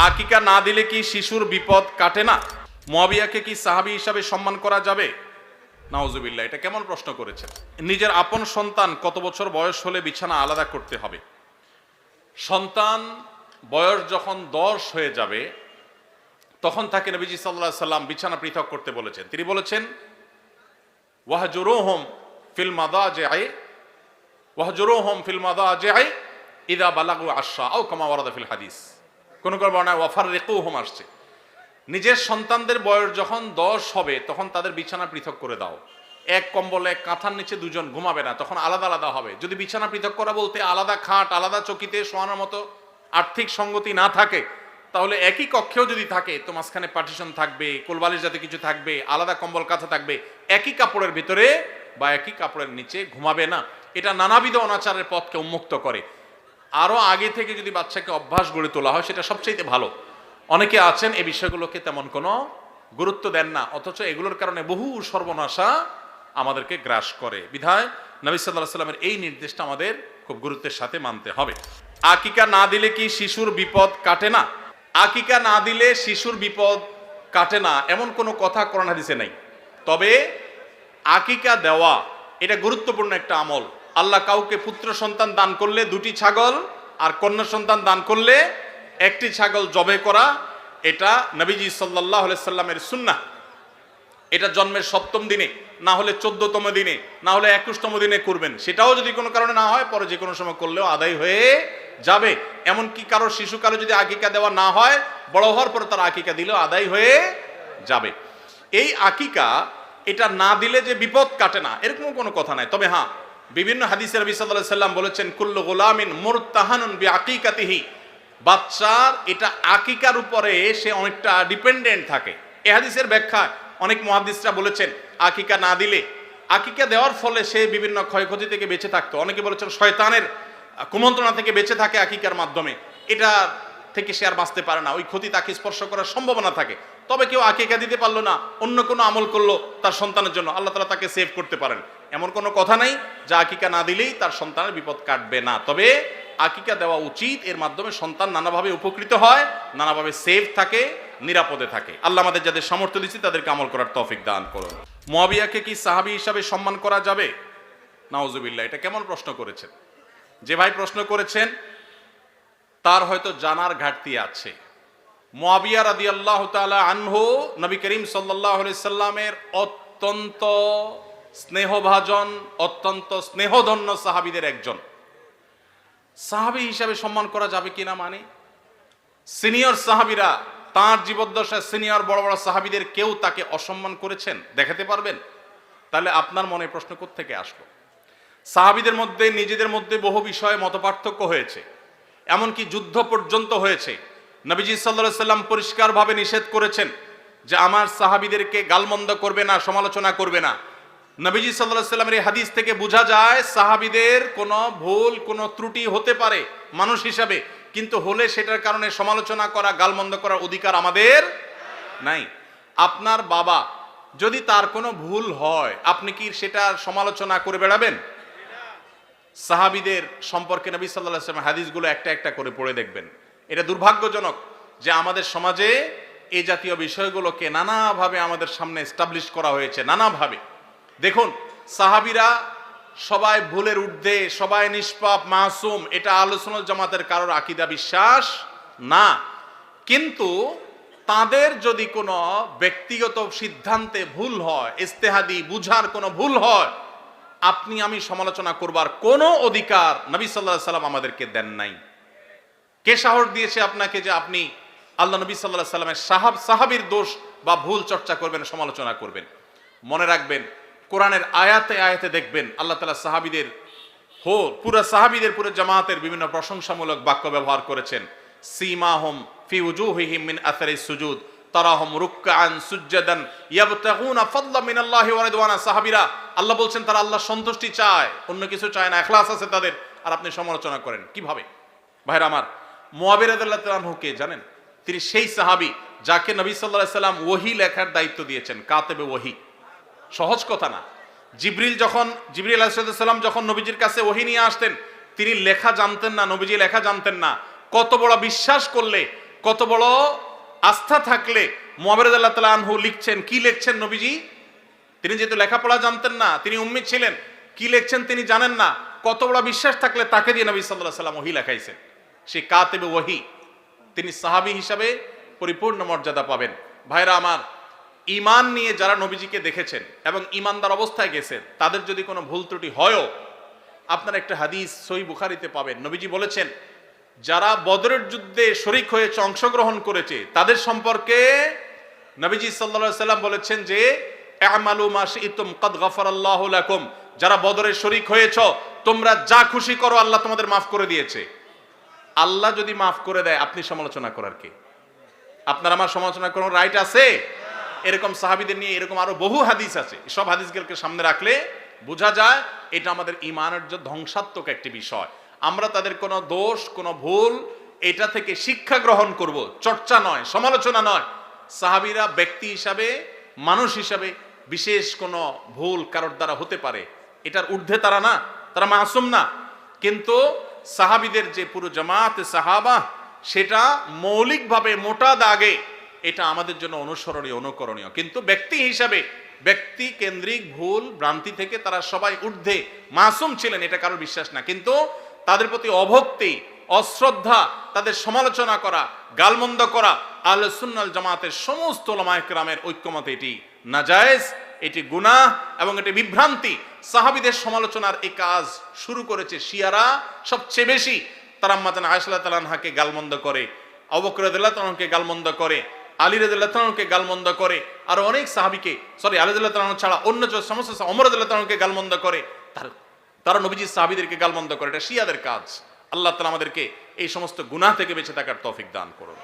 আকিকা না দিলে কি শিশুর বিপদ কাটে না? মুয়াবিয়াকে কি সাহাবী হিসাবে সম্মান করা যাবে? নাউজুবিল্লাহ, এটা কেমন প্রশ্ন করেছেন। নিজের আপন সন্তান কত বছর বয়স হলে বিছানা আলাদা করতে হবে? সন্তান বয়স যখন 10 হয়ে যাবে তখন তাকে নবীজি সাল্লাল্লাহু আলাইহি সাল্লাম বিছানা পৃথক করতে বলেছেন। তিনি বলেছেন ওয়াহজুরুহুম ফিল মাদাজি'i ইযা বালাগু আশরা আও কামা ওয়ারাদা ফিল হাদিস। কোন কোন বর্ণনায় ওয়াফাররিকুহুম আসছে। নিজের সন্তানদের বয়স যখন 10 হবে তখন তাদের বিছানা পৃথক করে দাও। এক কম্বলে এক কাঁথার নিচে দুজন ঘুমাবে না, তখন আলাদা আলাদা হবে। যদি বিছানা পৃথক করা বলতে আলাদা খাট আলাদা চকিতে শোয়ানোর মতো আর্থিক সঙ্গতি না থাকে, তাহলে একই কক্ষেও যদি থাকে তো মাঝখানে পার্টিশন থাকবে, কোলবালিশ জাতীয় কিছু থাকবে, আলাদা কম্বল কাঁথা থাকবে, একই কাপড়ের ভিতরে বা একই কাপড়ের নিচে ঘুমাবে না। এটা নানাবিধ অনাচারের পথকে উন্মুক্ত করে। আরো আগে থেকে যদি বাচ্চাকে অভ্যাস গড়ে তোলা হয় সেটা সবচেয়ে ভালো। অনেকে আছেন এই বিষয়গুলোকে তেমন কোনো গুরুত্ব দেন না, অথচ এগুলোর কারণে বহু সর্বনাশা আমাদেরকে গ্রাস করে। বিধায় নবী সাল্লাল্লাহু আলাইহি সাল্লামের এই নির্দেশটা আমাদের খুব গুরুত্বের সাথে মানতে হবে। আকিকা না দিলে কি শিশুর বিপদ কাটে না? আকিকা না দিলে শিশুর বিপদ কাটে না এমন কোনো কথা কোরআন হাদিসে নেই। তবে আকিকা দেওয়া এটা গুরুত্বপূর্ণ একটা আমল। আল্লাহ কাউকে পুত্র সন্তান দান করলে 2টি ছাগল আর কন্যা সন্তান দান করলে 1টি ছাগল জবে করা, এটা নবীজি সাল্লাল্লাহু আলাইহি সাল্লামের সুন্নাহ। এটা জন্মের 7ম দিনে, না হলে 14তম দিনে, না হলে 21তম দিনে করবেন। সেটাও যদি কোনো কারণে না হয় পরে যে কোনো সময় করলেও আদায় হয়ে যাবে। এমনকি কারো শিশুকালে যদি আকিকা দেওয়া না হয়, বড় হওয়ার পর তার আকিকা দিলেও আদায় হয়ে যাবে। এই আকিকা এটা না দিলে যে বিপদ কাটে না এরকম কোনো কথা নাই। তবে হ্যাঁ, বিভিন্ন হাদিসে নবী সাল্লাল্লাহু আলাইহি সাল্লাম বলেছেন কুল্লু গুলামিন মুরতাহানুন বিআকিকাতিহি, বাচ্চার এটা আকিকার উপরে সে অনেকটা ডিপেন্ডেন্ট থাকে। এই হাদিসের ব্যাখ্যা অনেক মুহাদ্দিসরা বলেছেন আকিকা না দিলে, আকিকা দেওয়ার ফলে সে বিভিন্ন ক্ষয়ক্ষতি থেকে বেঁচে থাকতো। অনেকে বলেছেন শয়তানের কুমন্ত্রণা থেকে বেঁচে থাকে আকিকার মাধ্যমে, এটা থেকে সে আর বাঁচতে পারে না, ওই ক্ষতি তাকে স্পর্শ করার সম্ভাবনা থাকে। তবে কেউ আকিকা দিতে পারলো না, অন্য কোনো আমল করলো তার সন্তানের জন্য, আল্লাহ তাআলা তাকে সেভ করতে পারেন। এমন কোনো কথা নাই যে আকিকা না দিলেই তার সন্তানের বিপদ কাটবে না। তবে আকিকা দেওয়া উচিত, এর মাধ্যমে সন্তান নানাভাবে উপকৃত হয়, নানাভাবে সেফ থাকে, নিরাপদে থাকে। আল্লাহ আমাদের যাদের সামর্থ্য দিচ্ছে তাদেরকে আমল করার তৌফিক দান করুন। মুয়াবিয়াকে কি সাহাবী হিসাবে সম্মান করা যাবে? নাউজুবিল্লাহ, এটা কেমন প্রশ্ন করেছেন। যে ভাই প্রশ্ন করেছেন তার হয়তো জানার ঘাটতি আছে। মুয়াবিয়া রাদিয়াল্লাহু তাআলা আনহু নবী করিম সাল্লাল্লাহু আলাইহি সাল্লামের অত্যন্ত স্নেহভাজন, অত্যন্ত স্নেহধন্য সাহাবীদের একজন। সাহাবী হিসাবে সম্মান করা যাবে কিনা মানে সিনিয়র সাহাবীরা তার জীবদ্দশায় সিনিয়র বড় বড় সাহাবীদের কেউ তাকে অসম্মান করেছেন দেখাতে পারবেন? তাহলে আপনার মনে প্রশ্ন কোত্থেকে আসলো? সাহাবীদের মধ্যে নিজেদের মধ্যে বহু বিষয়ে মতপার্থক্য হয়েছে, এমনকি যুদ্ধ পর্যন্ত হয়েছে। নবীজি সাল্লাল্লাহু আলাইহি সাল্লাম পরিষ্কারভাবে নিষেধ করেছেন যে আমার সাহাবীদেরকে গালমন্দ করবে না, সমালোচনা করবে না। নবীজি সাল্লাল্লাহু আলাইহি সাল্লামের এই হাদিস থেকে বোঝা যায় সাহাবীদের কোনো ভুল, কোনো ত্রুটি হতে পারে মানুষ হিসাবে, কিন্তু হলে সেটার কারণে সমালোচনা করা, গালমন্দ করার অধিকার আমাদের নাই। আপনার বাবা যদি তার কোনো ভুল হয় আপনি কি সেটার সমালোচনা করে বেড়াবেন? সাহাবীদের সম্পর্কে নবী সাল্লাল্লাহু আলাইহি ওয়াসাল্লাম হাদিসগুলো একটা একটা করে পড়ে দেখবেন। এটা দুর্ভাগ্যজনক যে আমাদের সমাজে এই জাতীয় বিষয়গুলোকে নানাভাবে আমাদের সামনে এস্টাবলিশ করা হয়েছে, নানাভাবে। দেখুন, সাহাবীরা সবাই ভুলের ঊর্ধ্বে, সবাই নিষ্পাপ, মাসুম, এটা আহলে সুন্নাত জামাতের কারোর আকীদা বিশ্বাস না। কিন্তু তাদের যদি কোনো ব্যক্তিগত সিদ্ধান্তে ভুল হয়, ইজতিহাদি বুঝার কোনো ভুল হয়, আপনি আমি সমালোচনা করবার কোনো অধিকার নবী সাল্লাল্লাহু আলাইহি সাল্লাম আমাদেরকে দেন নাই। কে সাহস দিয়েছে আপনাকে যে আপনি আল্লাহ নবী সাল্লাল্লাহু আলাইহি সাল্লামের সাহাবীর দোষ বা ভুল চর্চা করবেন, সমালোচনা করবেন? মনে রাখবেন, কোরআনের আয়াতে আয়াতে দেখবেন আল্লাহ তাআলা সাহাবীদের পুরো সাহাবীদের পুরো জামাতের বিভিন্ন প্রশংসামূলক বাক্য ব্যবহার করেছেন। সীমাহুম ফি উজুহিহিম মিন আসারিস সুজুদ তারাহুম রুকআন সুজদান ইয়াবতাগুনা ফাদলাম মিনাল্লাহি ওয়া রিদওয়ানা। সাহাবীরা আল্লাহ বলছেন তারা আল্লাহর সন্তুষ্টি চায়, অন্য কিছু চায় না, ইখলাস আছে তাদের, আর আপনি সমালোচনা করেন কিভাবে? ভাইরা আমার, মুয়াবিয়া রাদিয়াল্লাহু তাআলা আনহু কে জানেন? তিনি সেই সাহাবী যাকে নবী সাল্লাল্লাহু আলাইহি সাল্লাম ওহী লেখার দায়িত্ব দিয়েছেন, কাতেবে ওহী। সহজ কথা না। জিবরিল আলাইহিস সালাম যখন নবীজির কাছে ওহী নিয়ে আসতেন তিনি লেখা জানতেন না, নবীজি লেখা জানতেন না। কত বড় বিশ্বাস করলে কত বড় আস্থা থাকলে মুআবিয়া রাদিয়াল্লাহু তাআলা আনহু লিখছেন, কি লিখছেন নবীজি? তিনি যেহেতু লেখাপড়া জানতেন না, তিনি উম্মি ছিলেন, কি লিখছেন তিনি জানেন না, কত বড় বিশ্বাস থাকলে তাকে দিয়ে নবী সাল্লাল্লাহু আলাইহি ওয়াসাল্লাম ওহী লেখাইছেন। সেই কাতিবে ওহী, তিনি সাহাবী হিসাবে পরিপূর্ণ মর্যাদা পাবেন। ভাইরা আমার, ঈমান নিয়ে যারা নবীজিকে দেখেছেন এবং ঈমানদার অবস্থায় গেছেন, তাদের যদি কোনো ভুল ত্রুটি হয়ও, আপনার একটা হাদিস সহিহ বুখারীতে পাবেন, নবীজি বলেছেন যারা বদরের যুদ্ধে শরীক হয়েছে, অংশগ্রহণ করেছে, তাদের সম্পর্কে নবীজি সাল্লাল্লাহু আলাইহি ওয়াসাল্লাম বলেছেন যে আমালু মা শি'তুম ক্বাদ গাফারাল্লাহু লাকুম, যারা বদরে শরীক হয়েছো তোমরা যা খুশি করো, আল্লাহ তোমাদের মাফ করে দিয়েছে। আল্লাহ যদি মাফ করে দেয়, আপনি সমালোচনা করার কে? আপনার আমার সমালোচনা করার রাইট আছে? এরকম সাহাবীদের নিয়ে এরকম আরো বহু হাদিস আছে। সব হাদিসগুলোকে সামনে রাখলে বোঝা যায় এটা আমাদের ঈমানের যে ধ্বংসাত্মক একটি বিষয়। আমরা তাদের কোনো দোষ, কোনো ভুল, এটা থেকে শিক্ষা গ্রহণ করব, চর্চা নয়, সমালোচনা নয়। সাহাবীরা ব্যক্তি হিসাবে, মানুষ হিসাবে বিশেষ কোনো ভুল কারোর দ্বারা হতে পারে, এটার ঊর্ধ্বে তারা না, তারা মাসুম না। কিন্তু সাহাবীদের যে পুরো জামাতে সাহাবা, সেটা মৌলিকভাবে মোটা দাগে এটা আমাদের জন্য অনুসরণীয়, অনুকরণীয়। কিন্তু ব্যক্তি হিসাবে ব্যক্তি কেন্দ্রিক ভুল ভ্রান্তি থেকে তারা সবাই ঊর্ধ্বে মাসুম ছিলেন, এটা কারোর বিশ্বাস না। কিন্তু তাদের প্রতি অভক্তি, অশ্রদ্ধা, তাদের সমালোচনা করা, গালমন্দ করা আহলে সুন্নাত জামাতের সমস্ত উলামায়ে কেরামের ঐক্যমতে এটি নাজায়েজ, এটি গুনাহ এবং এটি বিভ্রান্তি। সাহাবীদের সমালোচনার এই কাজ শুরু করেছে শিয়ারা সবচেয়ে বেশি। তারা আম্মা জান আয়েশা রাদিয়াল্লাহু আনহাকে গালমন্দ করে, আবু বকর রাদিয়াল্লাহু আনহুকে গালমন্দ করে, আলী রাদিয়াল্লাহু আনহুকে গালমন্দ করে, আর অনেক সাহাবীকে, আলী রাদিয়াল্লাহু আনহু ছাড়া অন্য যে সমস্ত ওমর রাদিয়াল্লাহু আনহুকে গালমন্দ করে, তারা নবীজির সাহাবীদেরকে গালমন্দ করে। এটা শিয়াদের কাজ। আল্লাহ তাআলা আমাদেরকে এই সমস্ত গুনাহ থেকে বেঁচে থাকার তৌফিক দান করুন।